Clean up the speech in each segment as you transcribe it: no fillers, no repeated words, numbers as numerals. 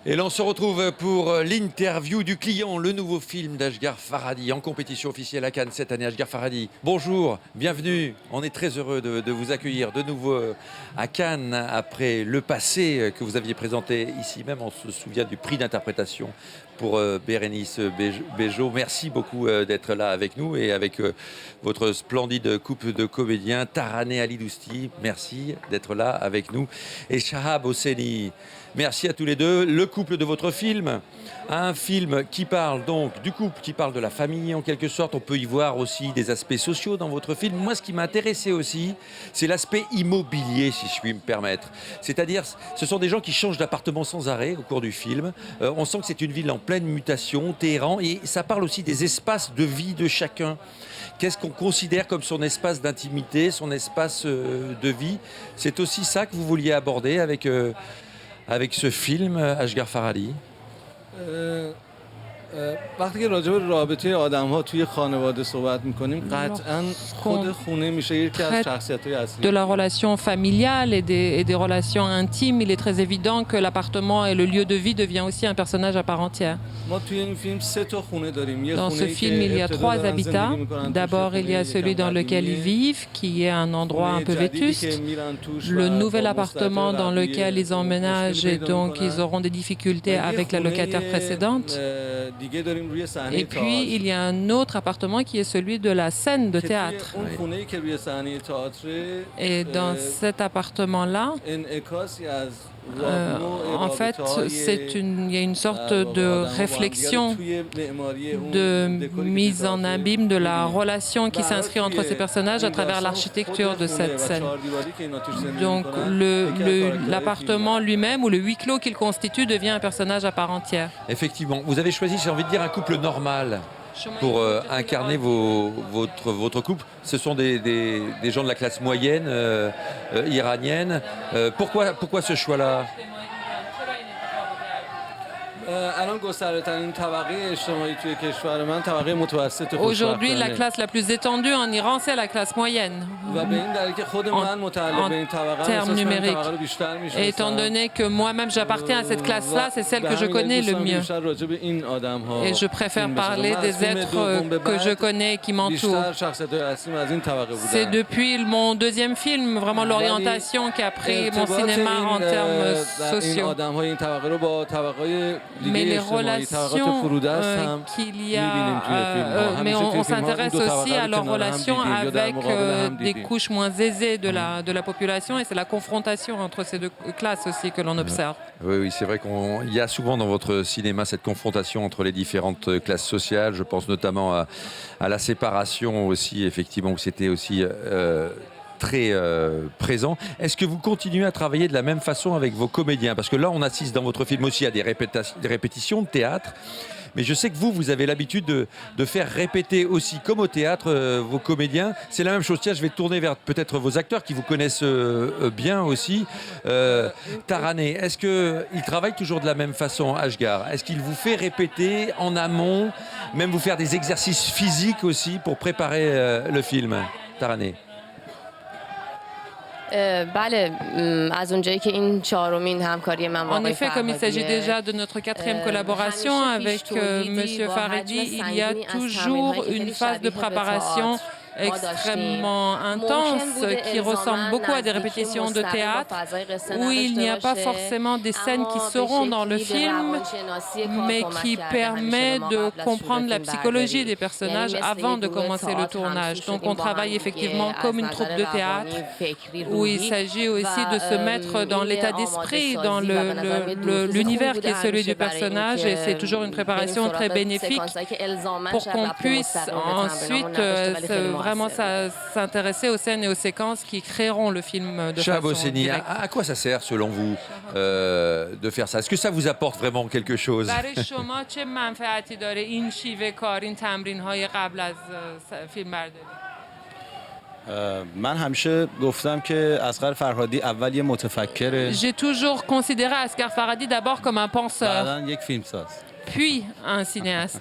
Et là, on se retrouve pour l'interview du client, le nouveau film d'Ashghar Farhadi en compétition officielle à Cannes cette année. Ashghar Farhadi, bonjour, bienvenue. On est très heureux de vous accueillir de nouveau à Cannes après le passé que vous aviez présenté ici même. On se souvient du prix d'interprétation pour Bérénice Bejo. Merci beaucoup d'être là avec nous et avec votre splendide couple de comédiens, Taraneh Ali Dousti. Merci d'être là avec nous. Et Shahab Hosseini. Merci à tous les deux. Le couple de votre film, un film qui parle donc du couple, qui parle de la famille en quelque sorte. On peut y voir aussi des aspects sociaux dans votre film. Moi, ce qui m'a intéressé aussi, c'est l'aspect immobilier, si je puis me permettre. C'est-à-dire, ce sont des gens qui changent d'appartement sans arrêt au cours du film. On sent que c'est une ville en pleine mutation, Téhéran, et ça parle aussi des espaces de vie de chacun. Qu'est-ce qu'on considère comme son espace d'intimité, son espace de vie? C'est aussi ça que vous vouliez aborder avec ce film, Ashghar Farhadi. وقتی که راجع به رابطه آدم‌ها توی خانواده صحبت می‌کنیم قطعاً خود خونه میشه یکی از شخصیت‌های اصلی. De la relation familiale et des relations intimes, il est très évident que l'appartement et le lieu de vie devient aussi un personnage à part entière. ما توی این فیلم سه تا خونه داریم. Dans ce film, il y a trois habitats. D'abord, il y a celui dans lequel ils vivent, qui est un endroit un peu vétuste. Le nouvel appartement dans lequel ils emménagent et donc ils auront des difficultés avec la locataire précédente. Et puis, il y a un autre appartement qui est celui de la scène de théâtre. Et dans cet appartement-là, en fait, il y a une sorte de réflexion, de mise en abîme de la relation qui s'inscrit entre ces personnages à travers l'architecture de cette scène. Donc, l'appartement lui-même ou le huis clos qu'il constitue devient un personnage à part entière. Effectivement, vous avez choisi, j'ai envie de dire, un couple normal pour incarner votre couple. Ce sont des gens de la classe moyenne iranienne. Pourquoi ce choix-là ? Aujourd'hui, la classe la plus étendue en Iran, c'est la classe moyenne en termes numériques. Et étant donné que moi-même j'appartiens à cette classe-là, c'est celle que je connais le mieux. Et je préfère parler des êtres que je connais et qui m'entourent. C'est depuis mon deuxième film, vraiment l'orientation qui a pris mon cinéma en termes sociaux. Mais les relations qu'il y a, mais on s'intéresse aussi à leurs relations avec des couches moins aisées de la population, et c'est la confrontation entre ces deux classes aussi que l'on observe. Oui, c'est vrai qu'il y a souvent dans votre cinéma cette confrontation entre les différentes classes sociales. Je pense notamment à la séparation aussi, effectivement, où c'était aussi très présent. Est-ce que vous continuez à travailler de la même façon avec vos comédiens? Parce que là, on assiste dans votre film aussi à des répétitions de théâtre. Mais je sais que vous avez l'habitude de faire répéter aussi, comme au théâtre, vos comédiens. C'est la même chose. Tiens, je vais tourner vers peut-être vos acteurs qui vous connaissent bien aussi. Taraneh, est-ce qu'il travaille toujours de la même façon, Ashghar? Est-ce qu'il vous fait répéter en amont, même vous faire des exercices physiques aussi pour préparer le film? Taraneh. En effet, comme il s'agit déjà de notre quatrième collaboration avec Monsieur Farhadi, il y a toujours une phase de préparation extrêmement intense qui ressemble beaucoup à des répétitions de théâtre où il n'y a pas forcément des scènes qui seront dans le film mais qui permet de comprendre la psychologie des personnages avant de commencer le tournage. Donc on travaille effectivement comme une troupe de théâtre où il s'agit aussi de se mettre dans l'état d'esprit, dans l'univers qui est celui du personnage, et c'est toujours une préparation très bénéfique pour qu'on puisse ensuite vraiment s'intéresser aux scènes et aux séquences qui créeront le film de Shahab façon Hosseini, directe. à quoi ça sert selon vous de faire ça? Est-ce que ça vous apporte vraiment quelque chose? برای شما چه منفعتی داره این شیوه کار، این تمرین‌های قبل از فیلمبرداری؟ من همیشه گفتم که اصغر فرهادی اول یه متفکره، J'ai toujours considéré Ashghar Farhadi d'abord comme un penseur, بعداً یک فیلمساز. puis un cinéaste.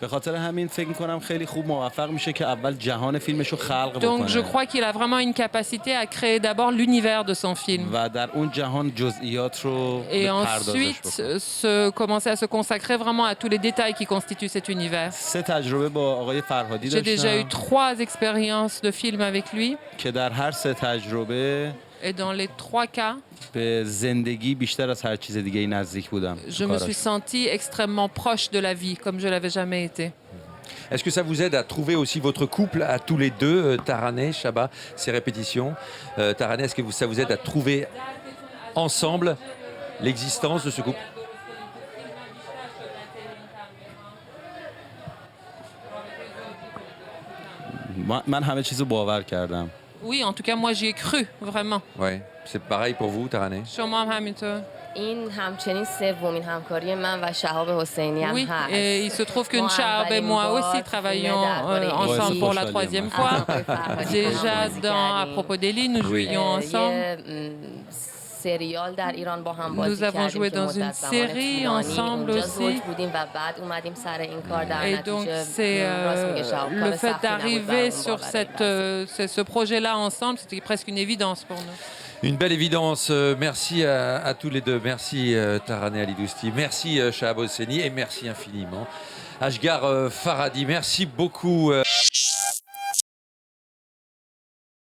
به خاطر همین فکر می‌کنم خیلی خوب موفق میشه که اول جهان فیلمش رو خلق بکنه. Donc je crois qu'il a vraiment une capacité à créer d'abord l'univers de son film. و در اون جهان جزئیات رو Et پردازش ensuite بکنه. commencer à se consacrer vraiment à tous les détails qui constituent cet univers. 3 تجربه با آقای فرهادی J'ai déjà eu داشتم 3 expériences de films avec lui. که در هر 3 تجربه Et dans les 3 cas, به زندگی بیشتر از هر چیز دیگه نزدیک بودم. je me suis sentie extrêmement proche de la vie, comme je ne l'avais jamais été. Est-ce que ça vous aide à trouver aussi votre couple à tous les deux, Taraneh, Chaba, ces répétitions Taraneh, est-ce que ça vous aide à trouver ensemble l'existence de ce couple? من همه چیزو باور کردم. Oui, en tout cas, moi, j'y ai cru, vraiment. Ouais, c'est pareil pour vous, Taraneh? شما هم همینطور. این همچنین سومین همکاری من و شهاب حسینی هم Oui, هست. et il se trouve que Chab et moi aussi travaillons ensemble pour la 3e fois. Déjà, à propos d'Eli, nous jouions ensemble. سریال در ایران با هم بازی Nous avons کردیم joué که dans مدت une زمان série طولانی ensemble اونجا aussi. زوج بودیم و بعد اومدیم سر این کار در Et donc, نتیجه c'est راست میگه شهاب le کار fait سختی نبود d'arriver برامون sur باور ce projet-là ensemble, c'était presque une évidence pour nous. Une belle évidence. Merci à tous les deux. Merci Taraneh Alidousti. Merci Chahab Hosseini et merci infiniment Ashghar Farhadi. Merci beaucoup.